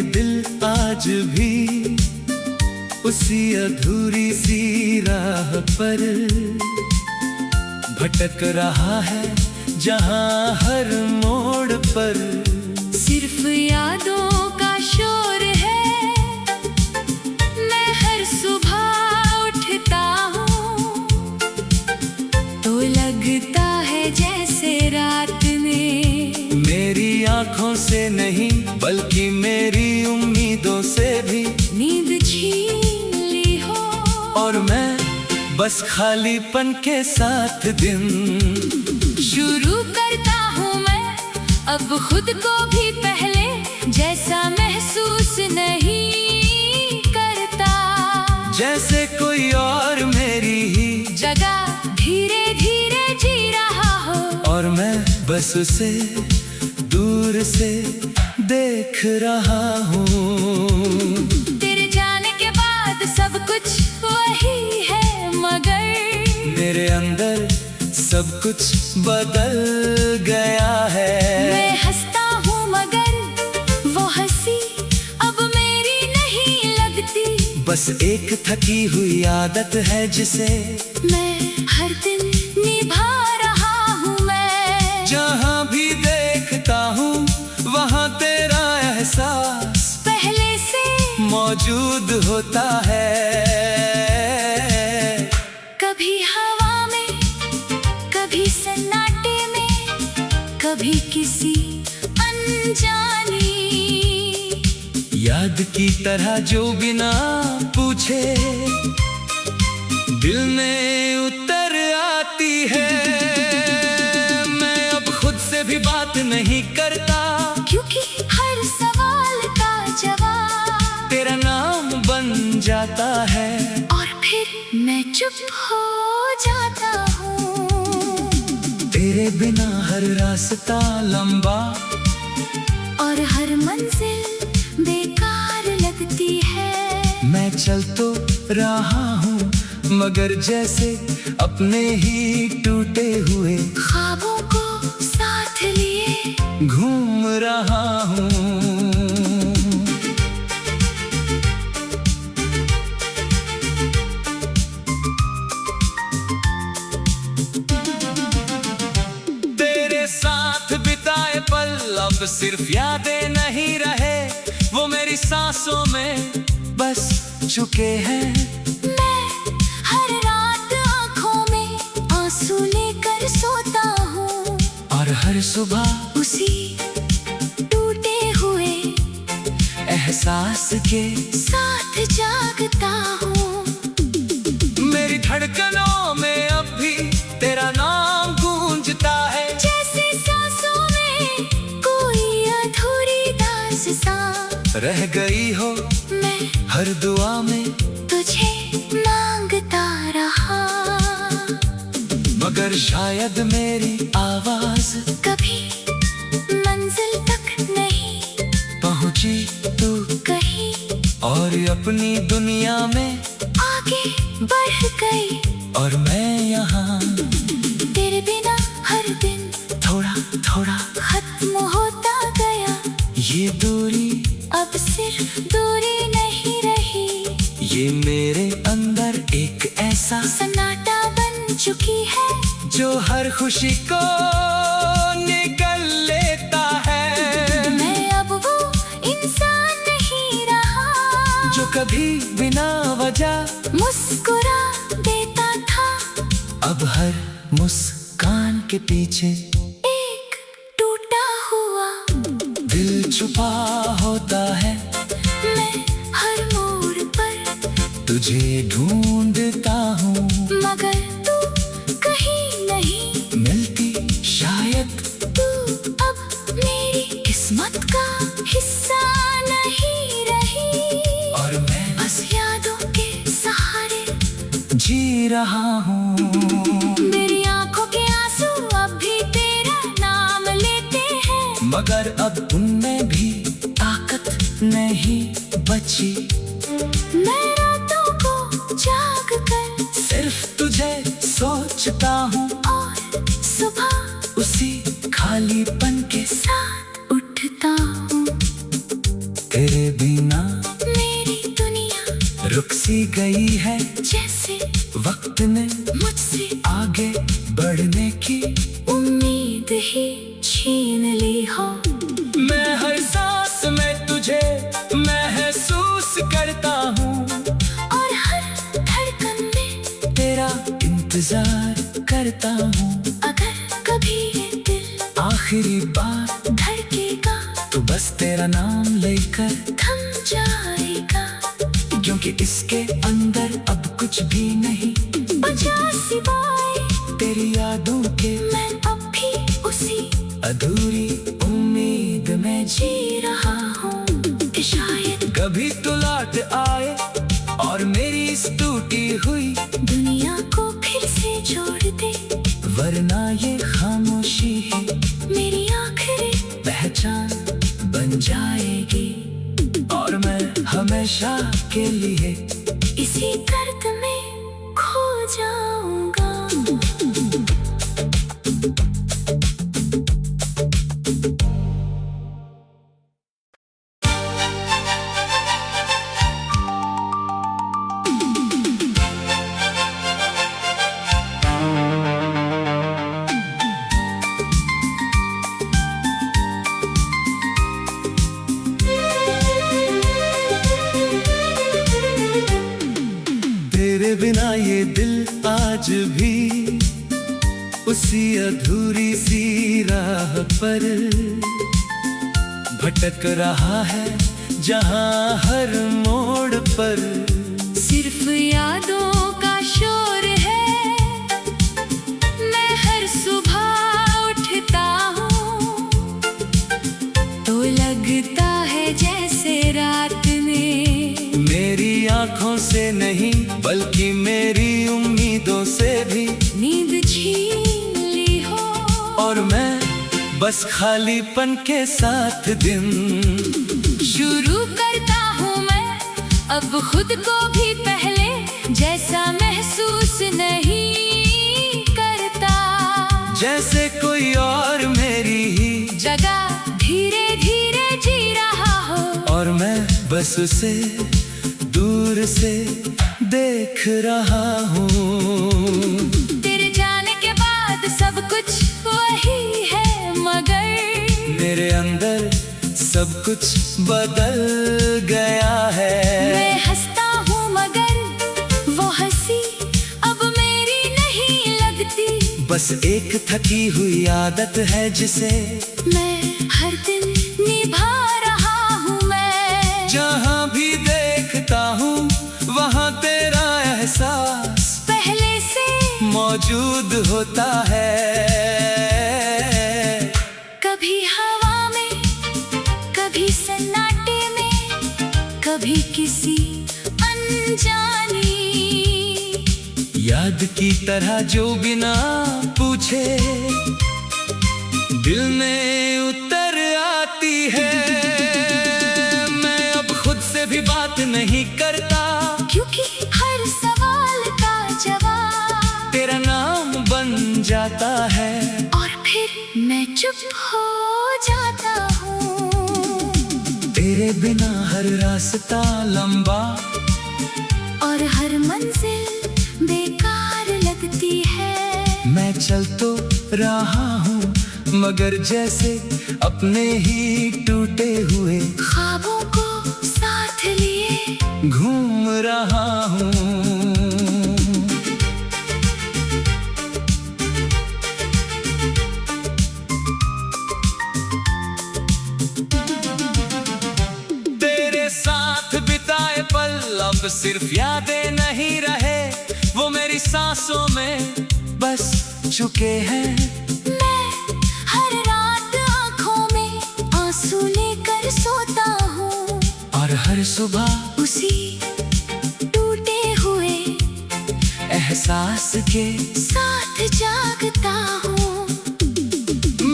दिल आज भी उसी अधूरी सी राह पर भटक रहा है, जहां हर मोड़ पर सिर्फ यादों का शोर है। मैं हर सुबह उठता हूँ तो लगता है जैसे रात में मेरी आंखों से नहीं बल्कि मेरी उम्मीदों से भी नींद छीन ली हो। और मैं बस खालीपन के साथ दिन शुरू करता हूँ मैं अब खुद को भी पहले जैसा महसूस नहीं करता, जैसे कोई और मेरी ही जगह धीरे धीरे जी रहा हो। और मैं बस उसे दूर से देख रहा हूँ। तेरे जाने के बाद सब कुछ वही है, मगर मेरे अंदर सब कुछ बदल गया है। मैं हंसता हूँ मगर वो हंसी अब मेरी नहीं लगती। बस एक थकी हुई आदत है जिसे मैं हर दिन निभा रहा हूँ। मैं जहाँ भी देखता हूँ वहाँ तेरा एहसास पहले से मौजूद होता है। कभी हवा में, कभी सन्नाटे में, कभी किसी अनजानी याद की तरह जो बिना पूछे दिल में उतर आती है। मैं अब खुद से भी बात नहीं करता क्योंकि हर सवाल का जवाब तेरा नाम बन जाता है। और फिर मैं चुप हो जाता हूँ। तेरे बिना हर रास्ता लंबा और हर मंजिल बेकार लगती है। मैं चल तो रहा हूँ मगर जैसे अपने ही टूटे हुए ख्वाबों को साथ लिए घूम रहा हूँ। तेरे साथ बिताए पल अब सिर्फ यादें नहीं रहे, वो मेरी सांसों में बस चुके हैं। मैं हर रात आँखों में आंसू लेकर सोता हूँ और हर सुबह उसी टूटे हुए एहसास के साथ जागता हूँ। मेरी धड़कनों में अब भी तेरा नाम गूंजता है। जैसे सांसों में कोई अधूरी दास्तां रह गई हो मैं हर दुआ में तुझे मांगता रहा। मगर शायद मेरी आवाज कभी मंजिल तक नहीं पहुंची तू कहीं और अपनी दुनिया में आगे बढ़ गई। और मैं यहाँ तेरे बिना हर दिन थोड़ा थोड़ा खत्म होता गया। ये दूरी अब सिर्फ दूरी नहीं रही, ये मेरे अंदर एक ऐसा सन्नाटा बन चुकी है जो हर खुशी को निगल लेता है। मैं अब वो इंसान नहीं रहा जो कभी बिना वजह मुस्कुरा देता था। अब हर मुस्कान के पीछे एक टूटा हुआ दिल छुपा होता है। मैं हर मोड़ पर तुझे ढूंढता हूँ मगर तू कहीं नहीं मिलती शायद तू अब मेरी किस्मत का हिस्सा नहीं रही। और मैं बस यादों के सहारे जी रहा हूँ। मेरी आंखों के आंसू अब भी तेरा नाम लेते हैं, मगर अब उनमें भी ताकत नहीं बची। मैं रातों को जाग कर सिर्फ तुझे सोचता हूँ और सुबह उसी खालीपन के साथ उठता हूँ। तेरे गई है, जैसे वक्त ने मुझसे आगे बढ़ने की उम्मीद ही छीन ली हो। मैं हर सांस में तुझे महसूस करता हूँ, और हर धड़कन में तेरा इंतजार करता हूँ। अगर कभी ये दिल आखिरी बार धड़केगा तो बस तेरा नाम लेकर, थम जाएगा। क्योंकि इसके अंदर अब कुछ भी नहीं बचा सिवाय तेरी यादों के। मैं अब भी उसी अधूरी उम्मीद में जी रहा हूँ कि शायद कभी तो लौट आए और मेरी इस टूटी हुई दुनिया को फिर से जोड़ दे। वरना ये खामोशी ही मेरी आखिरी पहचान बन जाएगी, और मैं हमेशा के लिए इसी दर्द में खो जाऊंगा। तेरे बिना ये दिल आज भी उसी अधूरी सी राह पर भटक रहा है, जहाँ हर मोड़ पर सिर्फ यादों का शोर है। मैं हर सुबह उठता हूँ तो लगता है जैसे रात में मेरी आंखों से नहीं बल्कि मेरी उम्मीदों से भी नींद छीन ली हो। और मैं बस खालीपन के साथ दिन शुरू करता हूँ मैं अब खुद को भी पहले जैसा महसूस नहीं करता। जैसे कोई और मेरी ही जगह धीरे धीरे जी रहा हो, और मैं बस उसे दूर से देख रहा हूँ। तेरे जाने के बाद सब कुछ वही है, मगर मेरे अंदर सब कुछ बदल गया है। मैं हंसता हूँ मगर वो हंसी अब मेरी नहीं लगती। बस एक थकी हुई आदत है जिसे मैं हर दिन निभा रहा हूँ। मैं जहाँ भी देखता हूँ वहाँ तेरा एहसास पहले से मौजूद होता है। कभी हवा में, कभी सन्नाटे में, कभी किसी अनजानी याद की तरह जो बिना पूछे दिल में उतर आती है। मैं अब खुद से भी बात नहीं करता, क्योंकि हर सवाल का जवाब तेरा नाम बन जाता है। और फिर मैं चुप हो जाता हूँ। तेरे बिना हर रास्ता लंबा और हर मंजिल बेकार लगती है। मैं चल तो रहा हूँ मगर जैसे अपने ही टूटे हुए ख्वाबों को साथ लिए घूम रहा हूँ। तेरे साथ बिताए पल अब सिर्फ यादें नहीं रहे, वो मेरी सांसों में बस चुके हैं। मैं हर रात आँखों में आंसू लेकर सोता हूँ, और हर सुबह उसी टूटे हुए एहसास के साथ जागता हूँ।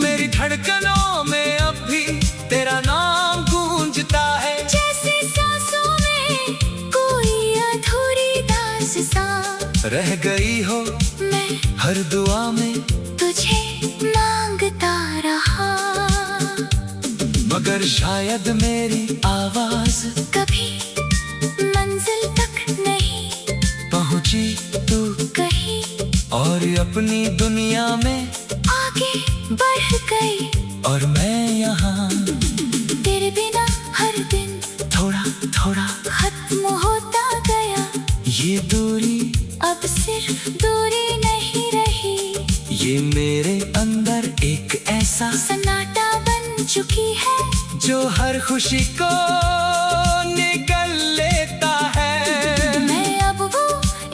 मेरी धड़कनों में अब भी तेरा नाम गूंजता है। जैसे सांसों में कोई अधूरी दास्तां रह गई हो मैं हर दुआ में तुझे मांगता रहा। मगर शायद मेरी आवाज कभी मंजिल तक नहीं पहुंची तू कहीं और अपनी दुनिया में आगे बढ़ गई, और मैं यहाँ तेरे बिना हर दिन थोड़ा थोड़ा खत्म होता गया। ये दूरी अब सिर्फ दूरी नहीं रही, ये मेरे अंदर एक ऐसा सन्नाटा बन चुकी है जो हर खुशी को निगल लेता है। मैं अब वो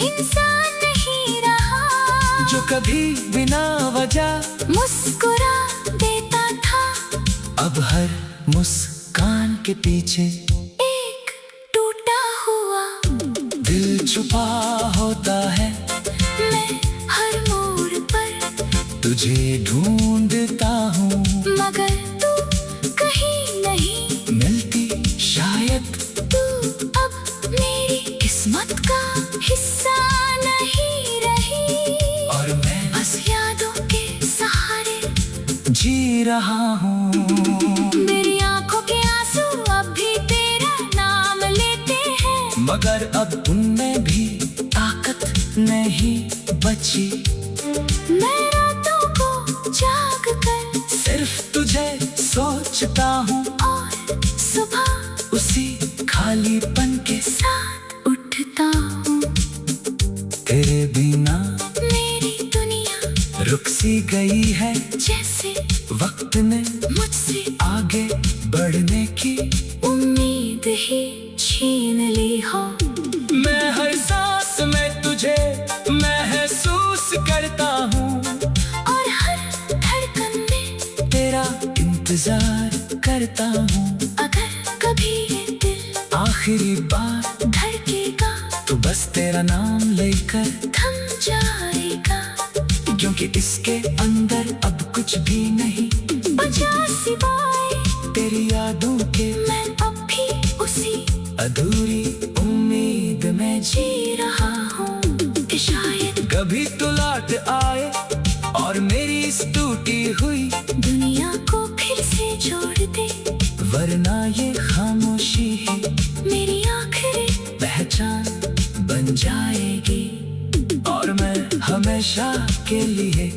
इंसान नहीं रहा जो कभी बिना वजह मुस्कुरा देता था। अब हर मुस्कान के पीछे एक टूटा हुआ दिल छुपा होता है। मैं हर मोड़ पर तुझे ढूंढता हूँ, मगर तू कहीं नहीं मिलती शायद तू अब मेरी किस्मत का हिस्सा नहीं रही, और मैं बस यादों के सहारे जी रहा हूँ। मेरी आंखों के आंसू अब भी तेरा नाम लेते हैं, मगर अब उनमें भी ताकत नहीं बची। मैं रातों को जाग कर सिर्फ तुझे सोचता हूँ और सुबह उसी खालीपन के साथ उठता हूँ। तेरे बिना मेरी दुनिया रुक सी गई है, जैसे वक्त ने मुझसे आगे बढ़ने की उम्मीद ही छीन ली हो। मैं हर सांस में तुझे महसूस करता हूँ, और हर धड़कन में तेरा इंतजार करता हूँ। अगर कभी ये दिल आखिरी बार धड़केगा तो बस तेरा नाम लेकर, थम जाएगा, क्योंकि इसके अंदर अब कुछ भी नहीं बचा सिवाय तेरी यादों के। मैं अब भी उसी अधूरी उम्मीद में जी रहा हूँ कि शायद कभी तो लौट आए और मेरी इस टूटी हुई दुनिया को फिर से जोड़ दे, वरना ये खामोशी ही मेरी आखिरी पहचान बन जाएगी, और मैं हमेशा के लिए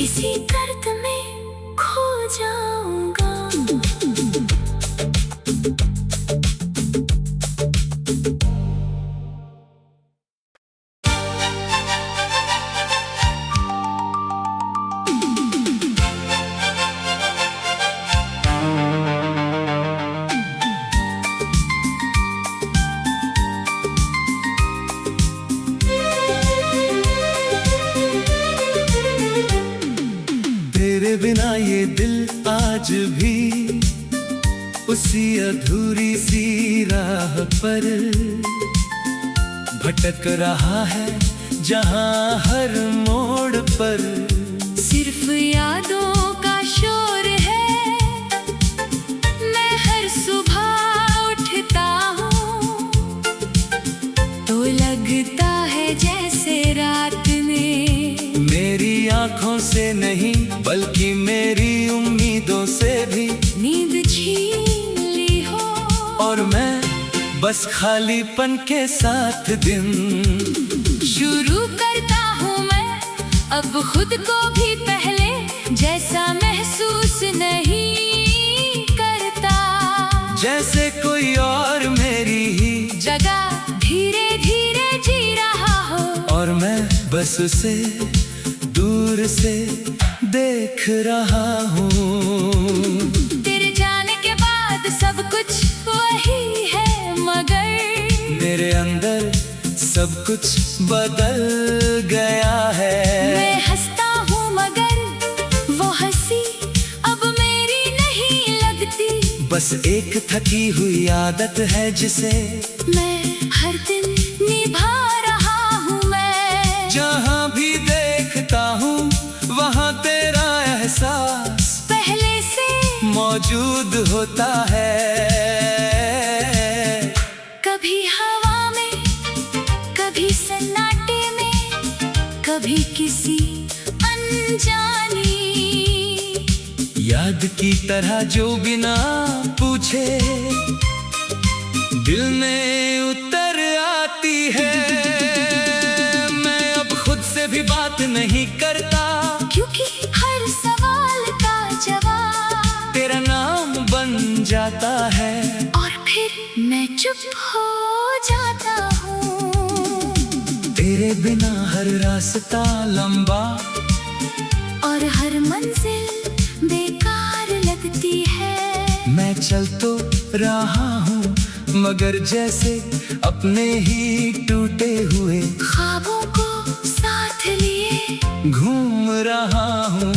इसी दर्द में खो जाऊंगा। तेरे बिना ये दिल आज भी उसी अधूरी सी राह पर भटक रहा है, जहाँ हर मोड़ पर सिर्फ यादों का शोर है। मैं हर सुबह उठता हूँ तो लगता है जैसे रात में मेरी आंखों से नहीं बल्कि मेरी उम्मीदों से भी नींद छीन ली हो। और मैं बस खालीपन के साथ दिन शुरू करता हूँ मैं अब खुद को भी पहले जैसा महसूस नहीं करता, जैसे कोई और मेरी ही जगह धीरे धीरे जी रहा हो। और मैं बस उसे दूर से देख रहा हूँ। तेरे जाने के बाद सब कुछ वही है, मगर मेरे अंदर सब कुछ बदल गया है। मैं हंसता हूँ मगर वो हंसी अब मेरी नहीं लगती, बस एक थकी हुई आदत है जिसे मैं हर दिन निभा रहा हूँ। मैं जहाँ भी देखता हूँ वहाँ तेरा एहसास पहले से मौजूद होता है। कभी हवा में, कभी सन्नाटे में, कभी किसी अनजानी याद की तरह जो बिना पूछे दिल में उतर आती है। बात नहीं करता, क्योंकि हर सवाल का जवाब तेरा नाम बन जाता है। और फिर मैं चुप हो जाता हूँ। तेरे बिना हर रास्ता लंबा और हर मंजिल बेकार लगती है। मैं चल तो रहा हूँ मगर जैसे अपने ही टूटे हुए ख्वाबों को साथ लिए घूम रहा हूँ।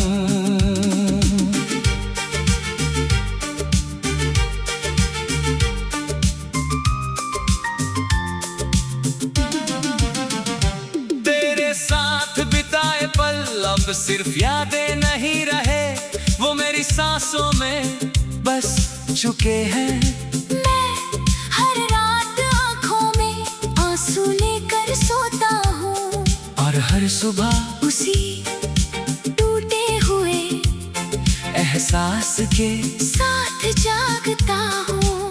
तेरे साथ बिताए पल अब सिर्फ यादें नहीं रहे, वो मेरी सांसों में बस चुके हैं। मैं हर रात आँखों में आंसू लेकर सोता हूँ और हर सुबह उसी टूटे हुए एहसास के साथ जागता हूँ।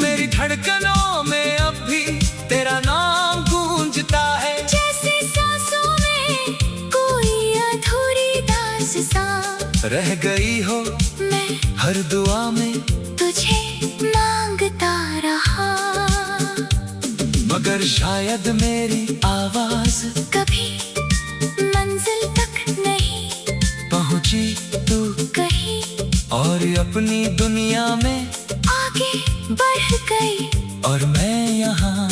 मेरी धड़कनों में अब भी तेरा नाम गूंजता है। जैसे सांसों में कोई अधूरी दास्तां रह गई हो मैं हर दुआ में तुझे मांगता रहा। मगर शायद मेरी आवाज कभी मंजिल तक नहीं पहुंची तू कहीं और अपनी दुनिया में आगे बढ़ गई। और मैं यहाँ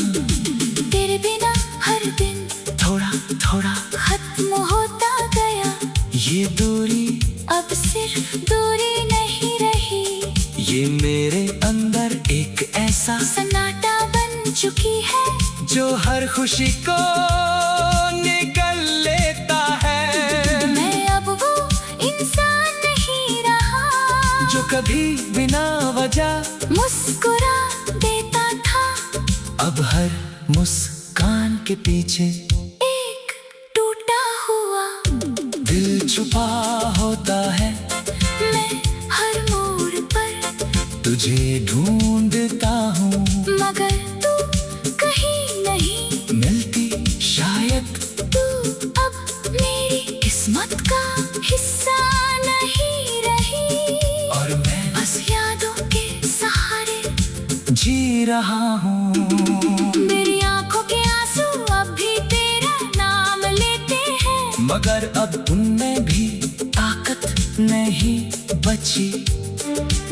तेरे बिना हर दिन थोड़ा थोड़ा खत्म होता गया। ये दूरी अब सिर्फ दूरी नहीं रही, ये मेरे अंदर एक ऐसा सन्नाटा बन चुकी है जो हर खुशी को निगल लेता है। मैं अब वो इंसान नहीं रहा जो कभी बिना वजह मुस्कुरा देता था। अब हर मुस्कान के पीछे एक टूटा हुआ दिल छुपा होता है। मैं हर मोड़ पर तुझे ढूंढता हूँ मगर तू कहीं नहीं मिलती, शायद तू अब मेरी किस्मत का हिस्सा नहीं रही। और मैं बस यादों के सहारे जी रहा हूँ। मेरी आंखों के आंसू अब भी तेरा नाम लेते हैं, मगर अब उनमें भी ताकत नहीं बची।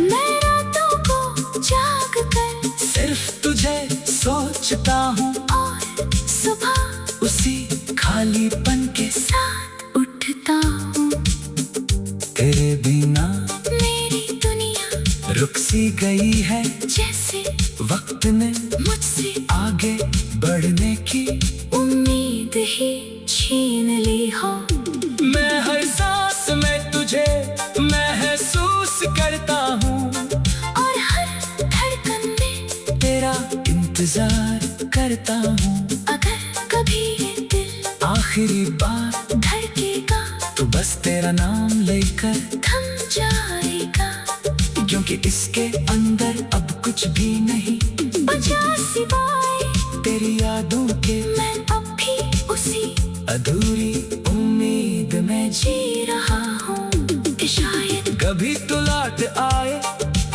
मैं रातों को जाग कर सिर्फ तुझे सोचता हूँ और सुबह उसी खालीपन के साथ उठता हूँ। तेरे बिना मेरी दुनिया रुक सी गई है, जैसे वक्त ने मुझसे आगे बढ़ने की उम्मीद ही छीन ली हो। मैं हर सांस में तुझे महसूस करता हूँ और हर धड़कन में तेरा इंतजार करता हूँ। अगर कभी ये दिल आखिरी बार धड़केगा तो बस तेरा नाम लेकर, थम जाएगा। क्योंकि इसके अंदर अब कुछ भी नहीं बचा सिवाय तेरी यादों के। मैं अब भी उसी अधूरी उम्मीद में जी रहा हूँ कि शायद कभी तो लौट आए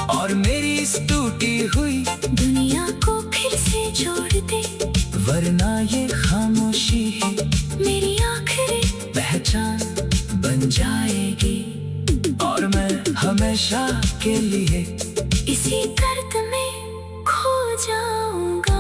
और मेरी इस टूटी हुई दुनिया को फिर से जोड़ दे। वरना ये खामोशी ही मेरी आखिरी पहचान बन जाएगी और मैं हमेशा के लिए इसी दर्द में खो जाऊंगा।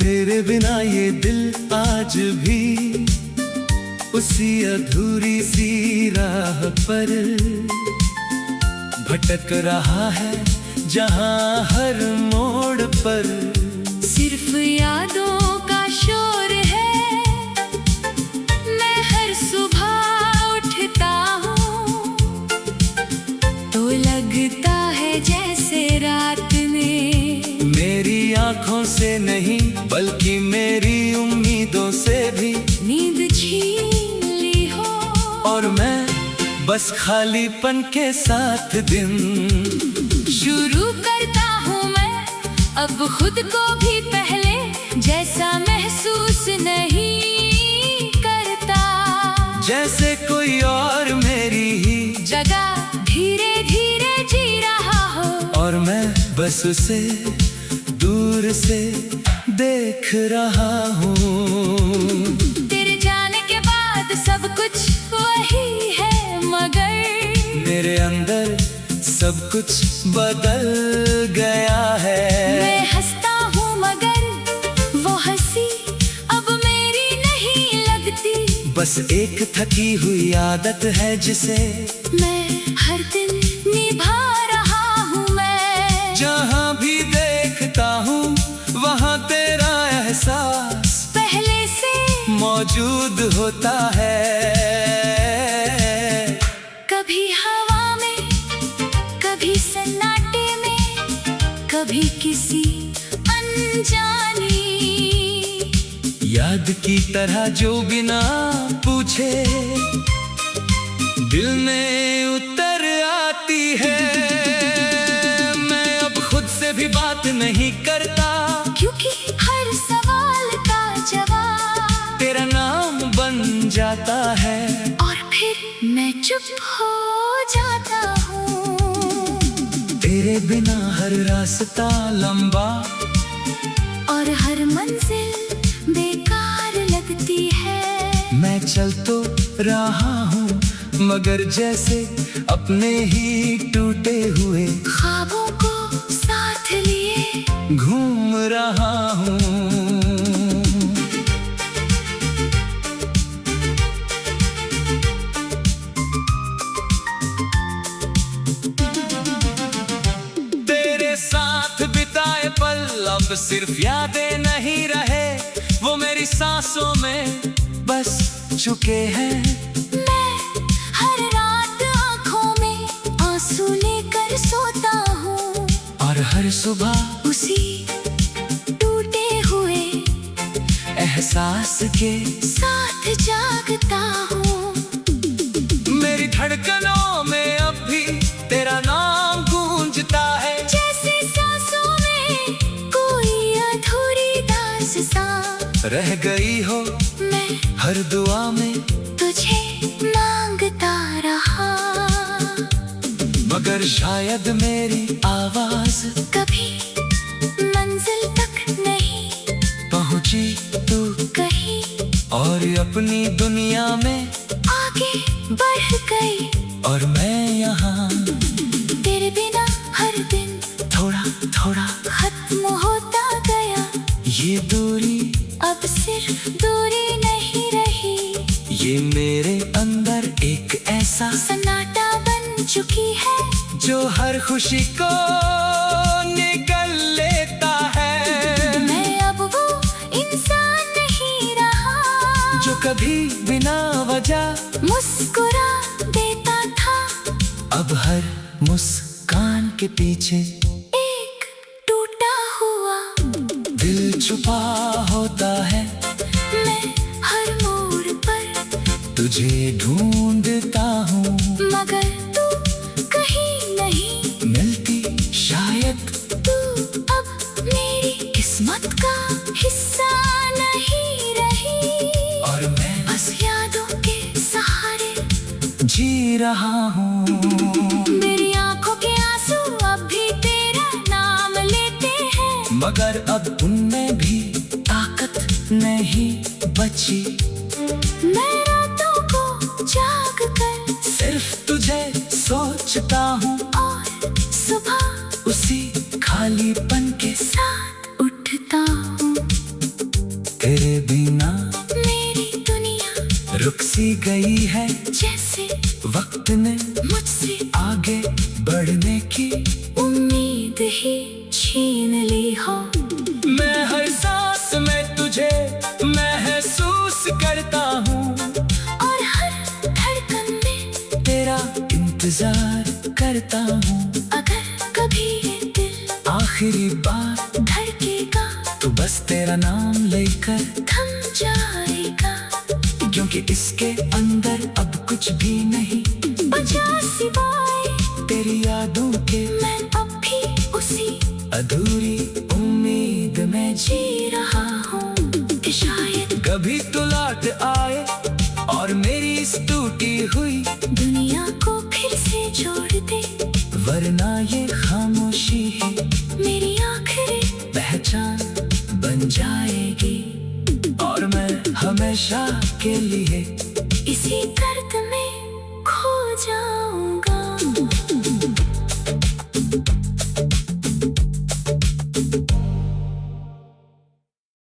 तेरे बिना ये दिल आज भी उसी अधूरी सी राह पर भटक रहा है, जहाँ हर मोड़ पर सिर्फ यादों का शोर है। मैं हर सुबह उठता हूँ से नहीं बल्कि मेरी उम्मीदों से भी नींद छीन ली हो। और मैं बस खालीपन के साथ दिन शुरू करता हूँ मैं अब खुद को भी पहले जैसा महसूस नहीं करता। जैसे कोई और मेरी ही जगह धीरे धीरे जी रहा हो। और मैं बस उसे दूर से देख रहा हूँ। तेरे जाने के बाद सब कुछ वही है मगर मेरे अंदर सब कुछ बदल गया है। मैं हंसता हूँ मगर वो हंसी अब मेरी नहीं लगती। बस एक थकी हुई आदत है जिसे मैं हर दिन निभा रहा हूँ। मैं जहाँ भी देखता हूँ वहाँ तेरा एहसास पहले से मौजूद होता है। कभी हवा में कभी सन्नाटे में कभी किसी अनजानी याद की तरह जो बिना पूछे दिल में उतर आती है। मैं अब खुद से भी बात नहीं करता क्योंकि हर सवाल का जवाब तेरा नाम बन जाता है। और फिर मैं चुप हो जाता हूँ। तेरे बिना हर रास्ता लंबा और हर मंजिल बेकार लगती है। मैं चल तो रहा हूँ मगर जैसे अपने ही टूटे हुए ख्वाबों को साथ लिए घूम रहा हूँ। तेरे साथ बिताए पल अब सिर्फ यादें नहीं रहे, वो मेरी सांसों में बस चुके हैं। मैं हर रात आँखों में आंसू लेकर सोता हूँ और हर सुबह उसी टूटे हुए एहसास के साथ जागता हूँ। मेरी धड़कनों में अब भी तेरा नाम गूंजता है। जैसे सांसों में कोई अधूरी दास्तां रह गई हो मैं हर दुआ में तुझे मांगता रहा। मगर शायद मेरी आवाज कभी मंजिल तक नहीं पहुंची तू कहीं और अपनी दुनिया में आगे बढ़ गई। और मैं यहाँ तेरे बिना हर दिन थोड़ा थोड़ा खत्म होता गया। ये दूरी अब सिर्फ दूरी नहीं रही, ये मेरे अंदर एक ऐसा सन्नाटा बन चुकी है जो हर खुशी को निगल लेता है। मैं अब वो इंसान नहीं रहा जो कभी बिना वजह मुस्कुरा देता था। अब हर मुस्कान के पीछे एक टूटा हुआ दिल छुपा होता है। मैं हर मोड़ पर तुझे ढूंढता हूँ मगर तू कहीं नहीं मिलती शायद तू अब मेरी किस्मत का हिस्सा नहीं रही। और मैं बस यादों के सहारे जी रहा हूँ। मेरी आंखों के आंसू अब भी तेरा नाम लेते हैं मगर अब उनमें भी ताकत नहीं बची। मैं रातों को जाग कर सिर्फ तुझे सोचता हूँ और सुबह उसी खालीपन के साथ उठता हूँ। तेरे बिना मेरी दुनिया रुक सी गई है जैसे वक्त ने मुझसे आगे बढ़ने की उम्मीद ही छीन ली हो। मैं हर सांस में तुझे महसूस करता हूँ और हर धड़कन में तेरा इंतजार करता हूँ। अगर कभी ये दिल आखिरी बार धड़केगा तू बस तेरा नाम लेकर थम जाएगा, क्योंकि इसके अंदर अब कुछ भी नहीं बचा सिवाय तेरी यादों के। मैं अब भी उसी अधूरी उम्मीद में जी रहा हूँ कि शायद कभी तो लौट आए और मेरी इस टूटी हुई दुनिया को फिर से जोड़ दे, वरना ये खामोशी ही मेरी आखिरी पहचान बन जाएगी और मैं हमेशा के लिए इसी तरह